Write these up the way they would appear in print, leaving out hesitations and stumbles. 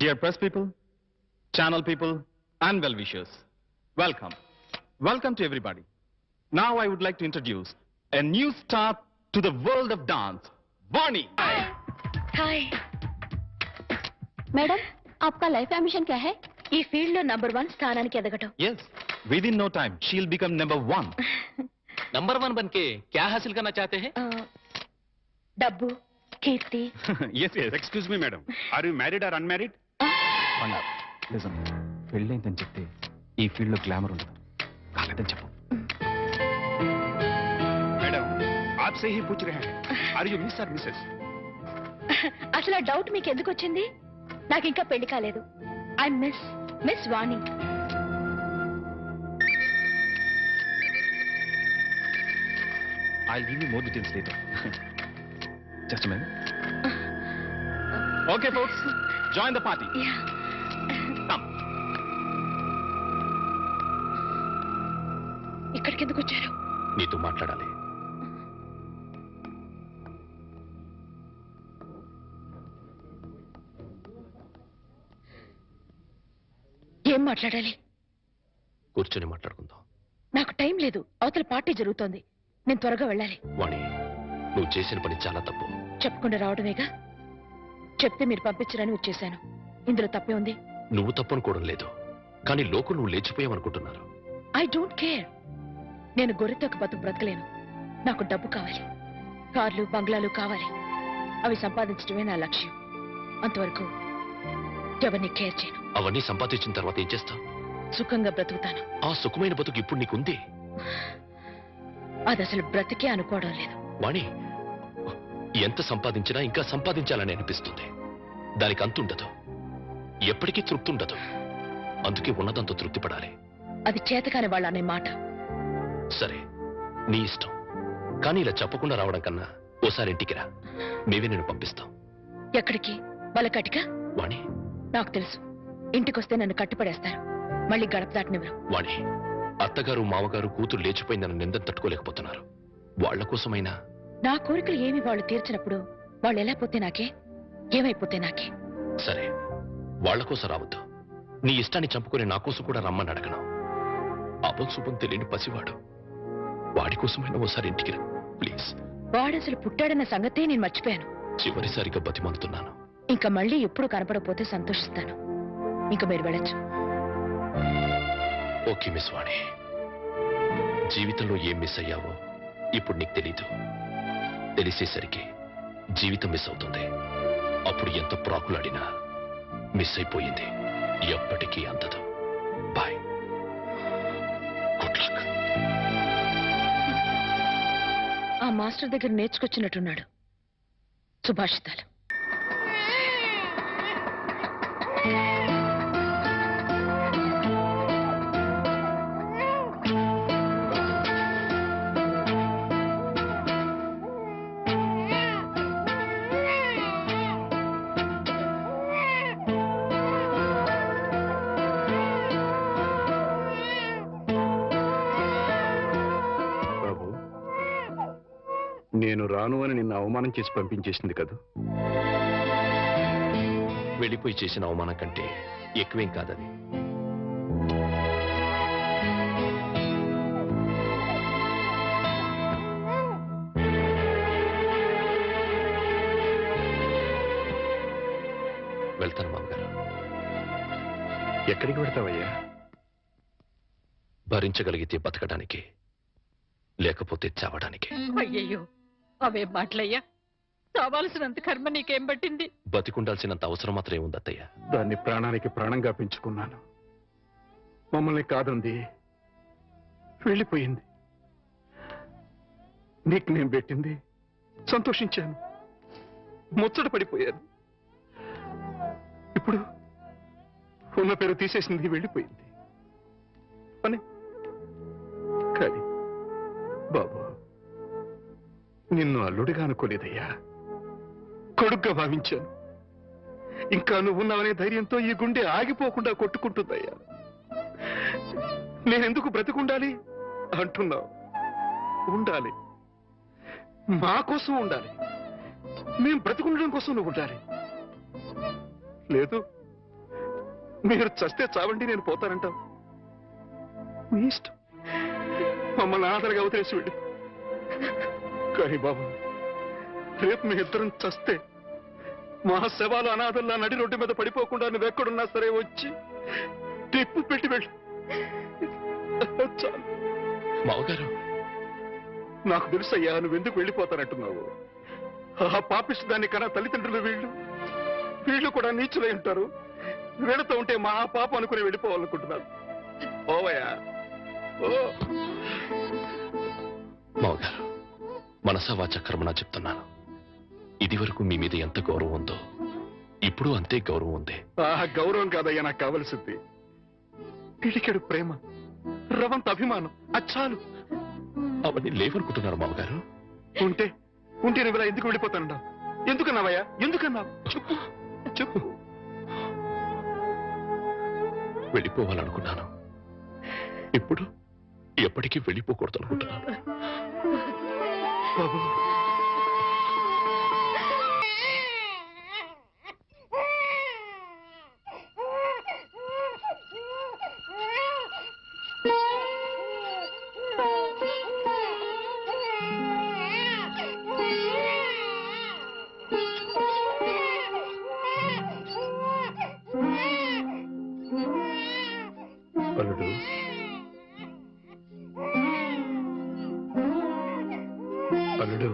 Dear press people, channel people, and well-wishers, welcome. Welcome to everybody. Now I would like to introduce a new star to the world of dance, Vani. Hi madam, आपका life ambition क्या है? ఈ field లో number 1 స్థానానికి ఎదగటం. Yes, within no time she'll become number 1. Number 1 बनके क्या हासिल करना चाहते हैं? డబ్బు, కీర్తి. Yes, yes. Excuse me, madam. Are you married or unmarried? Listen, పెళ్ళైందని చెప్తే ఈ ఫీల్డ్ లో గ్లామర్ ఉండదు. కాలేదని చెప్పు. मैडम, आपसे ही पूछ रहे हैं. Are you Miss or Mrs? అసలు ఆ డౌట్ మీకు ఎందుకు వచ్చింది? నాకు ఇంకా పెళ్లి కాలేదు. I miss Vani. I'll give you more details later. Just a minute. Okay, folks, join the party. Yeah. Come. ఇక్కడికి ఎందుకు వచ్చారు? నీతో మాట్లాడాలి. ఏం మాట్లాడాలి? కూర్చొని మాట్లాడుకుందాం. నాకు టైం లేదు. అవతల పార్టీ జరుగుతోంది. నేను త్వరగా వెళ్ళాలి. వాణి, నువ్వు చేసిన పని చాలా తప్పు. చెప్పకుండా రావడమేగా. చెప్తే మీరు పంపించరని వచ్చేసాను. ఇందులో తప్పే ఉంది. నువ్వు తప్పనుకోవడం లేదు, కానీ లోకం నువ్వు లేచిపోయావనుకుంటున్నారు. I don't care. నేను గొర్రెతో ఒక బతుకు బ్రతకలేను. నాకు డబ్బు కావాలి, కార్లు బంగ్లాలు కావాలి. అవి సంపాదించడమే నా లక్ష్యం. అంతవరకు ఎవరిని కేర్ చేయను. అవన్నీ సంపాదించిన తర్వాత ఏం చేస్తావు? సుఖంగా బ్రతుకుతాను. ఆ సుఖమైన బతుకు ఇప్పుడు నీకుంది. అది అసలు బ్రతికే అనుకోవడం లేదు. వాణి, ఎంత సంపాదించినా ఇంకా సంపాదించాలని అనిపిస్తుంది. దానికి అంతుండదు, ఎప్పటికీ తృప్తి ఉండదు. అందుకే ఉన్నదంతా తృప్తి పడాలి. అది చేతకాని వాళ్ళ అనే మాట. సరే, నీ ఇష్టం. కానీ ఇలా చెప్పకుండా రావడం కన్నా ఓసారి ఇంటికి రా. మేమే నేను పంపిస్తాం. ఎక్కడికి? బలకటిగా? వాణి, నాకు తెలుసు. ఇంటికొస్తే నన్ను కట్టుపడేస్తారు. మళ్ళీ గడప దాటనివ్వరు. వాణి, అత్తగారు మామగారు కూతురు లేచిపోయిందని నిందను తట్టుకోలేకపోతున్నారు. వాళ్ల కోసమైనా. నా కోరికలు ఏమి వాళ్ళు తీర్చినప్పుడు వాళ్ళు ఎలా పోతే నాకే, ఏమైపోతే నాకే. సరే, వాళ్ల కోసం రావద్దు. నీ ఇష్టాన్ని చంపుకుని నా కోసం కూడా రమ్మని అడగను. అపశుభం తెలియని పసివాడు. వాడి కోసమైనా ఓసారి ఇంటికి రా ప్లీజ్. వాడసలు పుట్టాడన్న సంగతే నేను మర్చిపోయాను. చివరిసారిగా బతిమందుతున్నాను. ఇంకా మళ్ళీ ఎప్పుడు కనపడపోతే సంతోషిస్తాను. ఇంకా మీరు వెళ్ళొచ్చు. ఓకే మిస్ వాణి, జీవితంలో ఏం మిస్ అయ్యావో ఇప్పుడు నీకు తెలీదు. తెలిసేసరికి జీవితం మిస్ అవుతుంది. అప్పుడు ఎంత ప్రాకులాడినా మిస్ అయిపోయింది ఎప్పటికీ అందదు. Bye, good luck. ఆ మాస్టర్ దగ్గర నేర్చుకొచ్చినట్టున్నాడు సుభాషితాలు. నేను రాను అని నిన్ను అవమానం చేసి పంపించేసింది కదా. వెళ్ళిపోయి చేసిన అవమానం కంటే ఎక్కువేం కాదది. వెళ్తాను మామగారు. ఎక్కడికి పెడతావయ్యా? భరించగలిగితే బతకడానికి, లేకపోతే చావడానికి. అయ్యయ్యో, అవే మాటలయ్యా. చావాల్సినంత కర్మ నీకేం పట్టింది? బతికుండాల్సినంత అవసరం మాత్రం ఏముంది అత్తయ్య? దాన్ని ప్రాణానికి ప్రాణంగా పెంచుకున్నాను. మమ్మల్ని కాదంది, వెళ్ళిపోయింది. నీకు నేను పెట్టింది సంతోషించాను, ముచ్చట పడిపోయాను. ఇప్పుడు ఉన్న పేరు తీసేసింది, వెళ్ళిపోయింది. అని కానీ బాబు, నిన్ను అల్లుడిగా అనుకోలేదయ్యా, కొడుగ్గా భావించాను. ఇంకా నువ్వున్నావనే ధైర్యంతో ఈ గుండె ఆగిపోకుండా కొట్టుకుంటుందయ్యా. నేనెందుకు బ్రతికుండాలి అంటున్నావు? ఉండాలి, మా కోసం ఉండాలి. మేం బ్రతికుండడం కోసం నువ్వు ఉండాలి. లేదు మీరు చస్తే చావండి, నేను పోతానంటావు. మీ ఇష్టం, మమ్మల్ని అనాథలుగా వదిలేసి వెళ్ళి. కానీ బాబు, రేపు మీ ఇద్దరం చస్తే మా శవాలు అనాథల్లా నడి రోడ్డు మీద పడిపోకుండా నువ్వెక్కడున్నా సరే వచ్చి టిప్పు పెట్టి వెళ్ళి. చాలు. మావగారు, నాకు తెలుసయ్యా నువ్వెందుకు వెళ్ళిపోతానంటున్నావు. ఆ పాపిష్టి దాన్ని కన్నా తల్లిదండ్రులు వీళ్ళు కూడా నీచులై ఉంటారు. వీళ్ళతో ఉంటే మా పాప అనుకుని వెళ్ళిపోవాలనుకుంటున్నారు. ఓవయ్యా ఓ. మావగారు, మనసా వాచ కర్మనా చెప్తున్నాను. ఇది వరకు మీ మీద ఎంత గౌరవం ఉందో ఇప్పుడు అంతే గౌరవం ఉంది. ఆ గౌరవం కాదయ్యా నాకు కావలసింది. పిడికెడు ప్రేమ, రవంత అభిమానం, అచ్చాలు. అవన్నీ లేవనుకుంటున్నారు మామగారు. ఉంటే నువ్వు ఇలా ఎందుకు వెళ్ళిపోతానన్నావు? ఎందుకన్నావయ్యా? ఎందుకన్నావు? చెప్పు చెప్పు. వెళ్ళిపోవాలనుకున్నాను. ఇప్పుడు ఎప్పటికీ వెళ్ళిపోకూడదు అనుకుంటున్నాను. బాబు, అల్లుడు, అల్లుడు,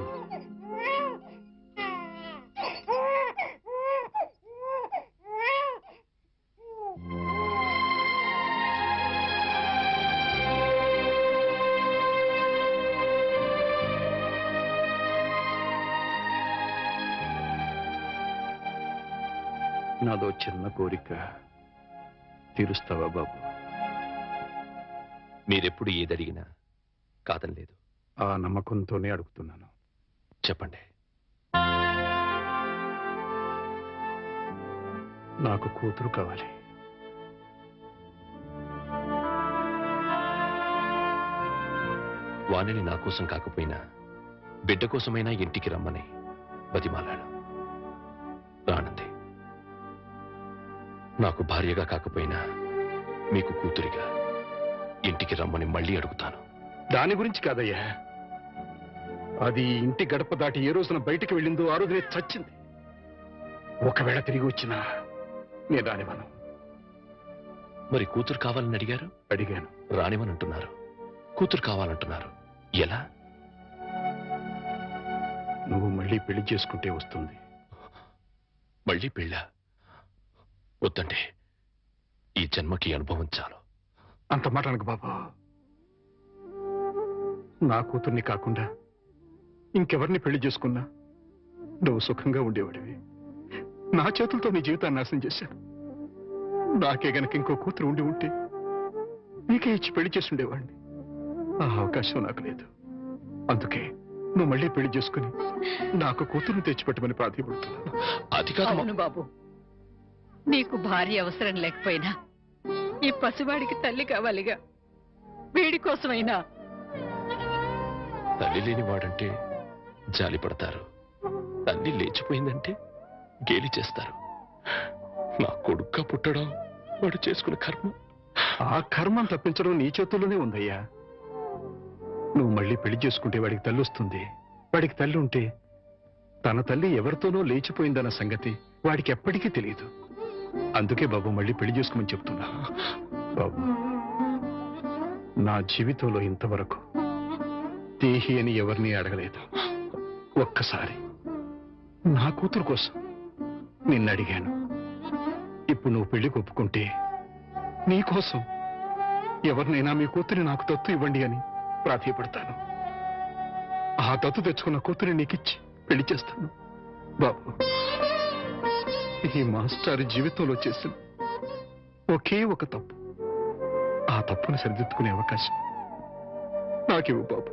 నాదో చిన్న కోరిక తీరుస్తావా బాబు? మీరెప్పుడు ఏదడిగినా కాదని లేదు. ఆ నమ్మకంతోనే అడుగుతున్నాను. చెప్పండి. నాకు కూతురు కావాలి. వాణిని నా కోసం కాకపోయినా బిడ్డ కోసమైనా ఇంటికి రమ్మని బతిమాలాడు. రానంది. నాకు భార్యగా కాకపోయినా మీకు కూతురిగా ఇంటికి రమ్మని మళ్ళీ అడుగుతాను. దాని గురించి కాదయ్యా, అది ఇంటి గడప దాటి ఏ రోజున బయటికి వెళ్ళిందో ఆ రోజునే చచ్చింది. ఒకవేళ తిరిగి వచ్చినా నేను రానివ్వను. మరి కూతురు కావాలని అడిగారు? అడిగాను. రానివని అంటున్నారు. కూతురు కావాలంటున్నారు. ఎలా? నువ్వు మళ్ళీ పెళ్లి చేసుకుంటే వస్తుంది. మళ్ళీ పెళ్ళా? వద్దండి, ఈ జన్మకి అనుభవం చాలు. అంత మాట అనకు బాబు. నా కూతుర్ని కాకుండా ఇంకెవరిని పెళ్లి చేసుకున్నా నువ్వు సుఖంగా ఉండేవాడివి. నా చేతులతో నీ జీవితాన్ని నాశనం చేశాను. నాకే గనక ఇంకో కూతురు ఉండి ఉంటే నీకే ఇచ్చి పెళ్లి చేసి ఉండేవాడిని. ఆ అవకాశం నాకు లేదు. అందుకే నువ్వు మళ్ళీ పెళ్లి చేసుకుని నాకు కూతురుని తెచ్చిపెట్టమని ప్రాధాన్యపడుతున్నాను. అది కాదు అవును బాబు, నీకు భార్య అవసరం లేకపోయినా ఈ పసివాడికి తల్లి కావాలిగా. వీడి కోసమైనా. తల్లి లేని వాడంటే జాలి పడతారు. తల్లి లేచిపోయిందంటే గేలి చేస్తారు. నా కొడుక్క పుట్టడం వాడు చేసుకున్న కర్మ. ఆ కర్మను తప్పించడం నీ చేతుల్లోనే ఉందయ్యా. నువ్వు మళ్ళీ పెళ్లి చేసుకుంటే వాడికి తల్లి వస్తుంది. వాడికి తల్లి ఉంటే తన తల్లి ఎవరితోనో లేచిపోయిందన్న సంగతి వాడికి ఎప్పటికీ తెలియదు. అందుకే బాబు మళ్ళీ పెళ్లి చేసుకోమని చెప్తున్నా. బాబు, నా జీవితంలో ఇంతవరకు దేహి అని ఎవరిని అడగలేదు. ఒక్కసారి నా కూతురు కోసం నిన్ను అడిగాను. ఇప్పుడు నువ్వు పెళ్లికి ఒప్పుకుంటే నీకోసం ఎవరినైనా మీ కూతురి నాకు దత్తు ఇవ్వండి అని ప్రాధాయపడతాను. ఆ దత్తు తెచ్చుకున్న కూతురి నీకిచ్చి పెళ్లి చేస్తాను. బాబు, ఈ మాస్టర్ జీవితంలో చేసిన ఒకే ఒక తప్పు, ఆ తప్పును సరిదిద్దుకునే అవకాశం నాకివ్వు బాబు.